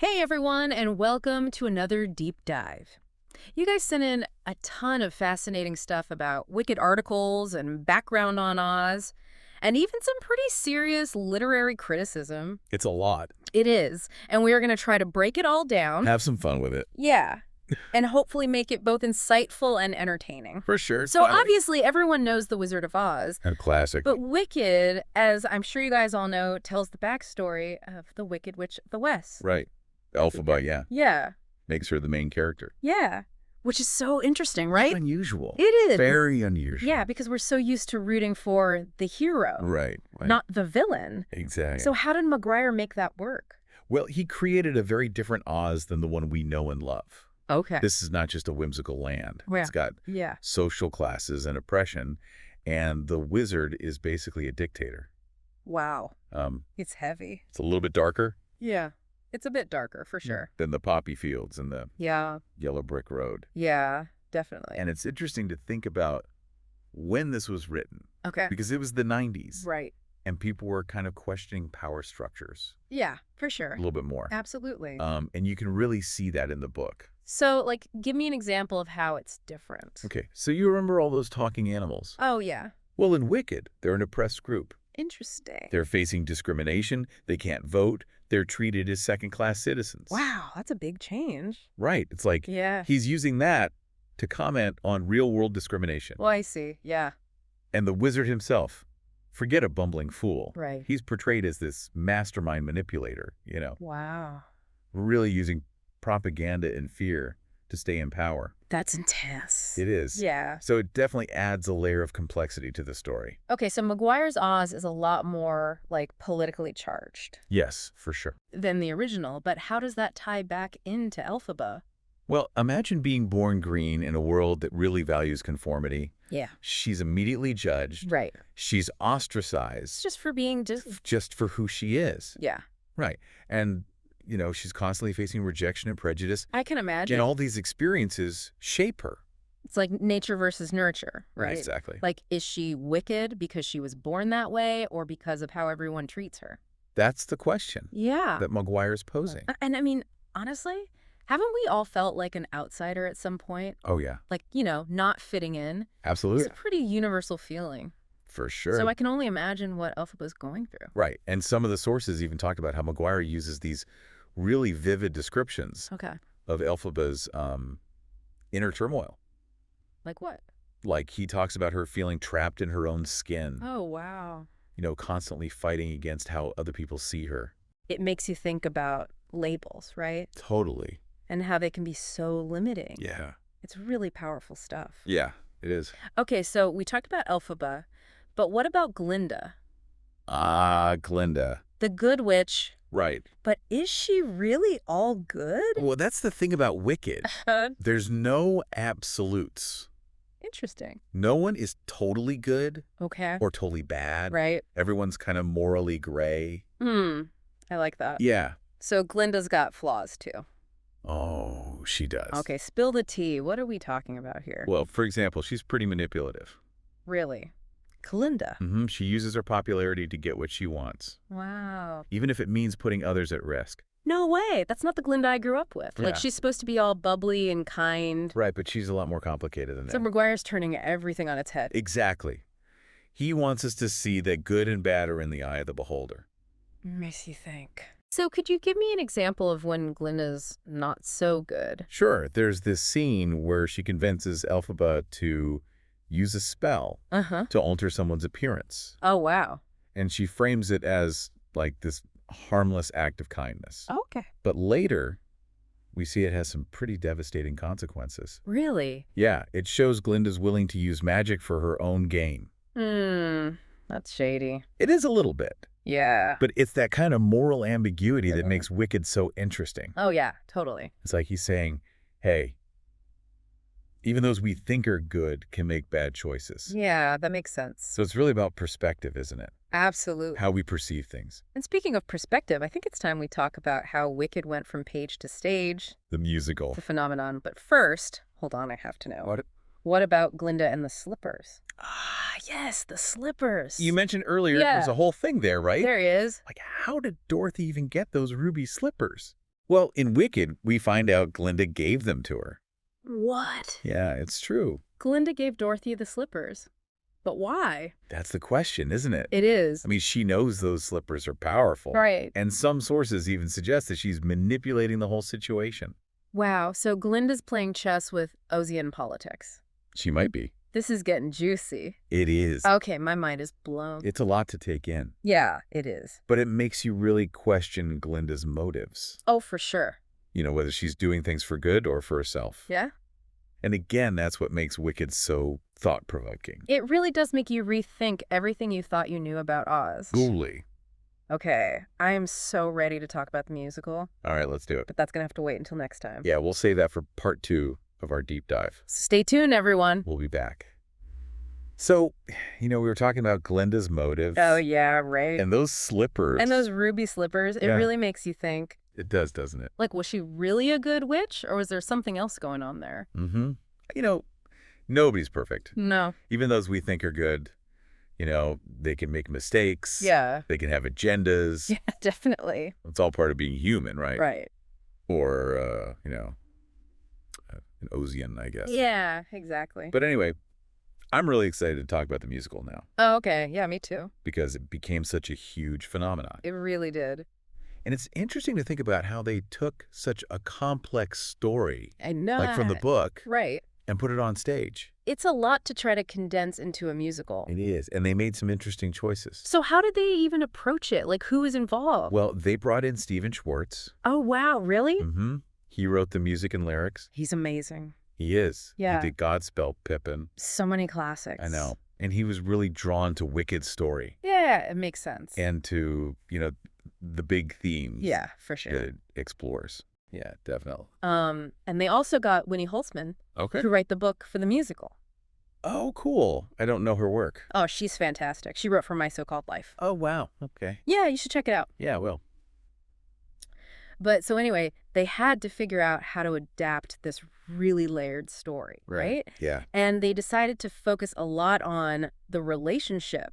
Hey everyone, and welcome to another deep dive. You guys sent in a ton of fascinating stuff about Wicked articles and background on Oz, and even some pretty serious literary criticism. It's a lot. It is, and we are going to try to break it all down. Have some fun with it. Yeah, and hopefully make it both insightful and entertaining. For sure. So obviously everyone knows The Wizard of Oz. A classic. But Wicked, as I'm sure you guys all know, tells the backstory of the Wicked Witch of the West. Right. Elphaba, yeah. Yeah. Makes her the main character. Yeah. Which is so interesting, right? Unusual. It is. Very unusual. Yeah, because we're so used to rooting for the hero. Right. Not the villain. Exactly. So how did Maguire make that work? Well, he created a very different Oz than the one we know and love. Okay. This is not just a whimsical land. Yeah. It's got social classes and oppression, and the wizard is basically a dictator. Wow. It's heavy. It's a little bit darker. Yeah. It's a bit darker, for sure. Than the poppy fields and the yellow brick road. Yeah, definitely. And it's interesting to think about when this was written. Okay. Because it was the 90s. Right. And people were kind of questioning power structures. Yeah, for sure. A little bit more. Absolutely. And you can really see that in the book. So, like, give me an example of how it's different. Okay, so you remember all those talking animals? Oh, yeah. Well, in Wicked, they're an oppressed group. Interesting. They're facing discrimination. They can't vote. They're treated as second-class citizens. Wow, that's a big change. Right. It's like he's using that to comment on real-world discrimination. Well, I see. Yeah. And the wizard himself, forget a bumbling fool. Right. He's portrayed as this mastermind manipulator, you know. Wow. Really using propaganda and fear to stay in power. That's intense. It is. Yeah. So it definitely adds a layer of complexity to the story. Okay, so Maguire's Oz is a lot more, like, politically charged. Yes, for sure. Than the original, but how does that tie back into Elphaba? Well, imagine being born green in a world that really values conformity. Yeah. She's immediately judged. Right. She's ostracized. Just for being just for who she is. Yeah. Right. And you know, she's constantly facing rejection and prejudice. I can imagine. And all these experiences shape her. It's like nature versus nurture, right? Exactly. Like, is she wicked because she was born that way or because of how everyone treats her? That's the question. Yeah. That Maguire's posing. And I mean, honestly, haven't we all felt like an outsider at some point? Oh, yeah. Like, you know, not fitting in. Absolutely. It's a pretty universal feeling. For sure. So I can only imagine what Elphaba's going through. Right. And some of the sources even talked about how Maguire uses these really vivid descriptions of Elphaba's inner turmoil. Like what? Like he talks about her feeling trapped in her own skin. Oh, wow. You know, constantly fighting against how other people see her. It makes you think about labels, right? Totally. And how they can be so limiting. Yeah. It's really powerful stuff. Yeah, it is. Okay, so we talked about Elphaba, but what about Glinda? Ah, Glinda. The good witch. Right. But is she really all good? Well, that's the thing about Wicked. There's no absolutes. Interesting. No one is totally good or totally bad. Right. Everyone's kind of morally gray. I like that. Yeah. So Glinda's got flaws, too. Oh, she does. Okay, spill the tea. What are we talking about here? Well, for example, she's pretty manipulative. Really? Glinda? She uses her popularity to get what she wants. Wow. Even if it means putting others at risk. No way. That's not the Glinda I grew up with. Yeah. Like, she's supposed to be all bubbly and kind. Right, but she's a lot more complicated than that. So Maguire's turning everything on its head. Exactly. He wants us to see that good and bad are in the eye of the beholder. Makes you think. So could you give me an example of when Glinda's not so good? Sure. There's this scene where she convinces Elphaba to use a spell to alter someone's appearance. Oh, wow. And she frames it as like this harmless act of kindness. Okay. But later, we see it has some pretty devastating consequences. Really? Yeah, it shows Glinda's willing to use magic for her own gain. That's shady. It is a little bit. Yeah. But it's that kind of moral ambiguity that makes Wicked so interesting. Oh, yeah, totally. It's like he's saying, hey, even those we think are good can make bad choices. Yeah, that makes sense. So it's really about perspective, isn't it? Absolutely. How we perceive things. And speaking of perspective, I think it's time we talk about how Wicked went from page to stage. The musical. The phenomenon. But first, hold on, I have to know. What about Glinda and the slippers? Ah, yes, the slippers. You mentioned earlier there's a whole thing there, right? There he is. Like, how did Dorothy even get those ruby slippers? Well, in Wicked, we find out Glinda gave them to her. What? Yeah, it's true. Glinda gave Dorothy the slippers. But why? That's the question, isn't it? It is. I mean, she knows those slippers are powerful. Right. And some sources even suggest that she's manipulating the whole situation. Wow, so Glinda's playing chess with Ozian politics. She might be. This is getting juicy. It is. Okay, my mind is blown. It's a lot to take in. Yeah, it is. But it makes you really question Glinda's motives. Oh, for sure. You know, whether she's doing things for good or for herself. Yeah? And again, that's what makes Wicked so thought-provoking. It really does make you rethink everything you thought you knew about Oz. Ghouly. Okay, I am so ready to talk about the musical. All right, let's do it. But that's going to have to wait until next time. Yeah, we'll save that for part 2 of our deep dive. So stay tuned, everyone. We'll be back. So, you know, we were talking about Glinda's motives. Oh, yeah, right. And those slippers. And those ruby slippers, it really makes you think. It does, doesn't it? Like, was she really a good witch, or was there something else going on there? Mm-hmm. You know, nobody's perfect. No. Even those we think are good, you know, they can make mistakes. Yeah. They can have agendas. Yeah, definitely. It's all part of being human, right? Right. Or, you know, an Ozian, I guess. Yeah, exactly. But anyway, I'm really excited to talk about the musical now. Oh, okay. Yeah, me too. Because it became such a huge phenomenon. It really did. And it's interesting to think about how they took such a complex story, I know. like from the book, right, and put it on stage. It's a lot to try to condense into a musical. It is. And they made some interesting choices. So how did they even approach it? Like, who was involved? Well, they brought in Stephen Schwartz. Oh, wow. Really? Mm-hmm. He wrote the music and lyrics. He's amazing. He is. Yeah. He did Godspell, Pippin. So many classics. I know. And he was really drawn to Wicked's story. Yeah, it makes sense. And to, you know, the big themes. Yeah, for sure. It explores. Yeah, definitely. And they also got Winnie Holzman to write the book for the musical. Oh, cool. I don't know her work. Oh, she's fantastic. She wrote for My So-Called Life. Oh, wow. Okay. Yeah, you should check it out. Yeah, I will. But so anyway, they had to figure out how to adapt this really layered story, right? Yeah. And they decided to focus a lot on the relationship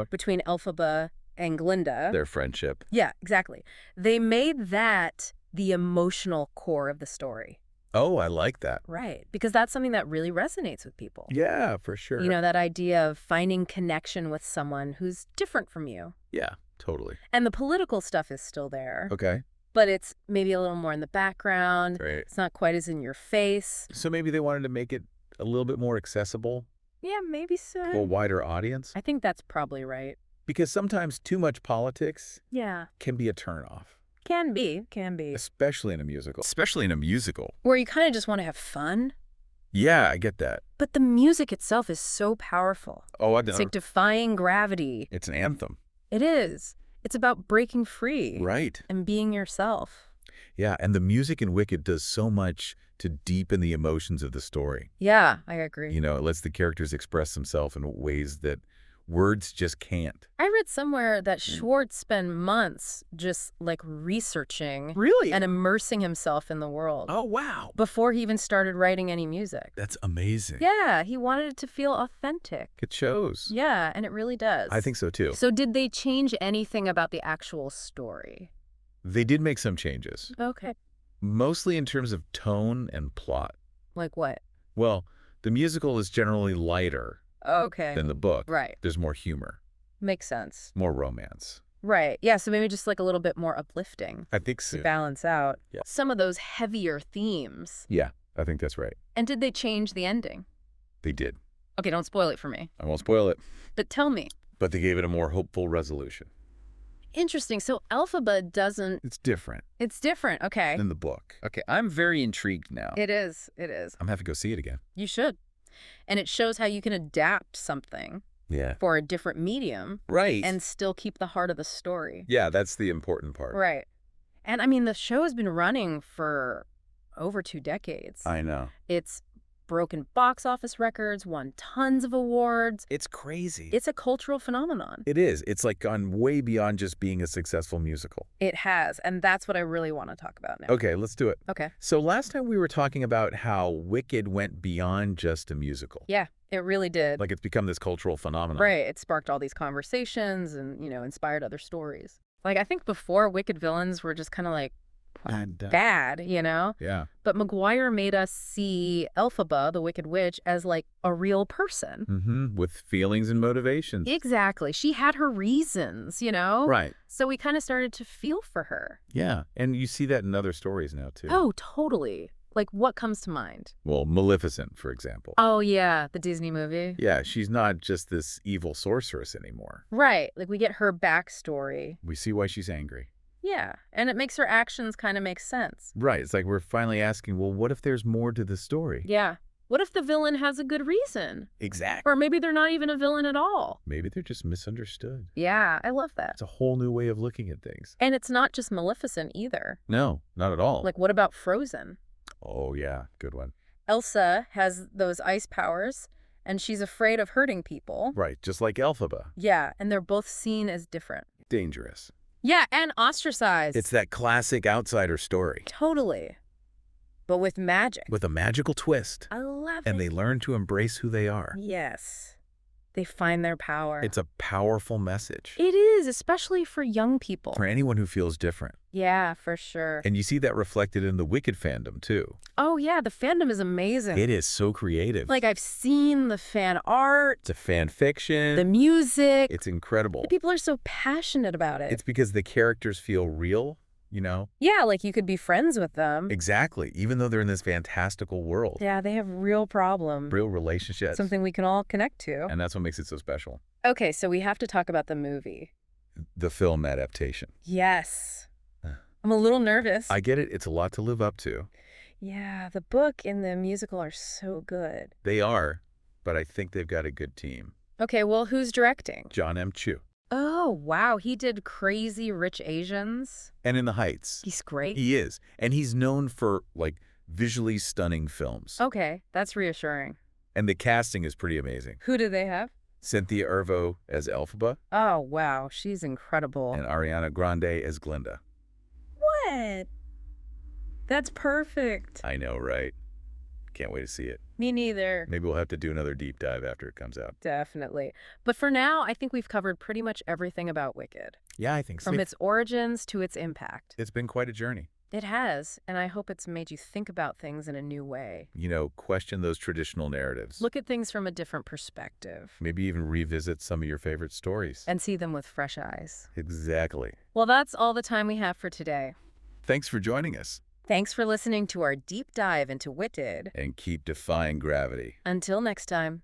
between Elphaba and Glinda. Their friendship. Yeah, exactly. They made that the emotional core of the story. Oh, I like that. Right. Because that's something that really resonates with people. Yeah, for sure. You know, that idea of finding connection with someone who's different from you. Yeah, totally. And the political stuff is still there. Okay. But it's maybe a little more in the background. Right. It's not quite as in your face. So maybe they wanted to make it a little bit more accessible Yeah, maybe so. to a wider audience. I think that's probably right. Because sometimes too much politics Yeah. can be a turnoff. Can be. Can be. Especially in a musical. Especially in a musical. Where you kind of just want to have fun. Yeah, I get that. But the music itself is so powerful. Oh, I It's like defying gravity. It's an anthem. It is. It's about breaking free. Right. And being yourself. Yeah, and the music in Wicked does so much to deepen the emotions of the story. Yeah, I agree. You know, it lets the characters express themselves in ways that words just can't. I read somewhere that Schwartz spent months just like researching Really? and immersing himself in the world. Oh, wow. Before he even started writing any music. That's amazing. Yeah, he wanted it to feel authentic. It shows. Yeah, and it really does. I think so, too. So did they change anything about the actual story? They did make some changes. Okay. Mostly in terms of tone and plot. Like what? Well, the musical is generally lighter Okay. than the book. Right. There's more humor, Makes sense. more romance. Right. Yeah, so maybe just like a little bit more uplifting I think so. to balance out Yeah. some of those heavier themes. Yeah, I think that's right. And did they change the ending? They did. Okay, don't spoil it for me. I won't spoil it. But tell me. But they gave it a more hopeful resolution. Interesting. So Elphaba doesn't... It's different It's different. Okay. than the book. Okay, I'm very intrigued now. It is. It is. I'm going to have to go see it again. You should. And it shows how you can adapt something Yeah. for a different medium Right. and still keep the heart of the story. yeah, that's the important part. Right. And I mean, the show has been running for over 2 decades. I know. It's broken box office records, won tons of awards. It's crazy. It's a cultural phenomenon. It is. It's like gone way beyond just being a successful musical. It has. And that's what I really want to talk about now. Okay, let's do it. Okay. So last time we were talking about how Wicked went beyond just a musical. Yeah, it really did. Like it's become this cultural phenomenon. Right. It sparked all these conversations and, you know, inspired other stories. Like, I think before Wicked villains were just kind of like bad, you know? Yeah. But Maguire made us see Elphaba, the Wicked Witch, as like a real person. Mm-hmm. With feelings and motivations. Exactly. She had her reasons, you know? Right. So we kind of started to feel for her. Yeah. And you see that in other stories now, too. Oh, totally. Like, what comes to mind? Well, Maleficent, for example. Oh, yeah, the Disney movie. Yeah, she's not just this evil sorceress anymore. Right. Like, we get her backstory. We see why she's angry. Yeah, and it makes her actions kind of make sense. Right. It's like we're finally asking, well, what if there's more to the story? Yeah. What if the villain has a good reason? Exactly. Or maybe they're not even a villain at all. Maybe they're just misunderstood. Yeah, I love that. It's a whole new way of looking at things. And it's not just Maleficent either. No, not at all. Like, what about Frozen? Oh, yeah. Good one. Elsa has those ice powers, and she's afraid of hurting people. Right. Just like Elphaba. Yeah, and they're both seen as different. Dangerous. Yeah, and ostracized. It's that classic outsider story. Totally. But with magic. With a magical twist. I love it. And they learn to embrace who they are. Yes. They find their power. It's a powerful message. It is, especially for young people. For anyone who feels different. Yeah, for sure. And you see that reflected in the Wicked fandom, too. Oh, yeah, the fandom is amazing. It is so creative. Like, I've seen the fan art. It's a fan fiction. The music. It's incredible. The people are so passionate about it. It's because the characters feel real, you know? Yeah, like you could be friends with them. Exactly. Even though they're in this fantastical world. Yeah, they have real problems. Real relationships. Something we can all connect to. And that's what makes it so special. Okay, so we have to talk about the movie. The film adaptation. Yes. I'm a little nervous. I get it. It's a lot to live up to. Yeah, the book and the musical are so good. They are, but I think they've got a good team. Okay, well, who's directing? John M. Chu. Oh, wow. He did Crazy Rich Asians. And In the Heights. He's great. He is. And he's known for, like, visually stunning films. Okay, that's reassuring. And the casting is pretty amazing. Who do they have? Cynthia Erivo as Elphaba. Oh, wow. She's incredible. And Ariana Grande as Glinda. What? That's perfect. I know, right? Can't wait to see it. Me neither. Maybe we'll have to do another deep dive after it comes out. Definitely. But for now, I think we've covered pretty much everything about Wicked. Yeah, I think so. From its origins to its impact. It's been quite a journey. It has, and I hope it's made you think about things in a new way. You know, question those traditional narratives. Look at things from a different perspective. Maybe even revisit some of your favorite stories. And see them with fresh eyes. Exactly. Well, that's all the time we have for today. Thanks for joining us. Thanks for listening to our deep dive into Wicked. And keep defying gravity. Until next time.